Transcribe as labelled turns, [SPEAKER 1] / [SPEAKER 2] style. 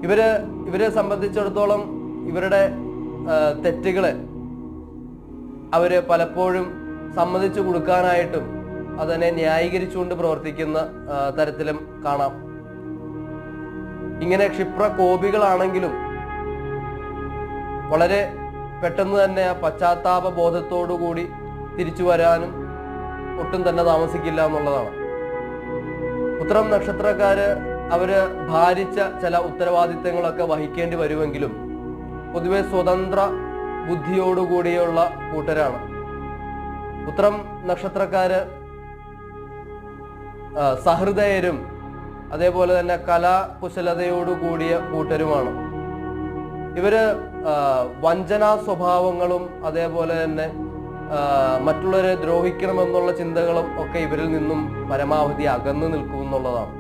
[SPEAKER 1] ഇവരെ സംബന്ധിച്ചിടത്തോളം ഇവരുടെ തെറ്റുകളെ അവര് പലപ്പോഴും സമ്മതിച്ചു കൊടുക്കാനായിട്ടും അതിനെ ന്യായീകരിച്ചുകൊണ്ട് പ്രവർത്തിക്കുന്ന തരത്തിലും കാണാം. ഇങ്ങനെ ക്ഷിപ്രകോപികളാണെങ്കിലും വളരെ പെട്ടെന്ന് തന്നെ ആ പശ്ചാത്താപ ബോധത്തോടുകൂടി തിരിച്ചു വരാനും ഒട്ടും തന്നെ താമസിക്കില്ല എന്നുള്ളതാണ്. ഉത്രം നക്ഷത്രക്കാര് അവര് ഭാരിച്ച ചില ഉത്തരവാദിത്തങ്ങളൊക്കെ വഹിക്കേണ്ടി വരുമെങ്കിലും പൊതുവെ സ്വതന്ത്ര ബുദ്ധിയോടുകൂടിയുള്ള കൂട്ടരാണ്. ഉത്രം നക്ഷത്രക്കാര് സഹൃദയരും അതേപോലെ തന്നെ കലാകുശലതയോടുകൂടിയ കൂട്ടരുമാണ്. ഇവര് വഞ്ചനാ സ്വഭാവങ്ങളും അതേപോലെ തന്നെ മറ്റുള്ളവരെ ദ്രോഹിക്കണമെന്നുള്ള ചിന്തകളും ഒക്കെ ഇവരിൽ നിന്നും പരമാവധി അകന്നു നിൽക്കും എന്നുള്ളതാണ്.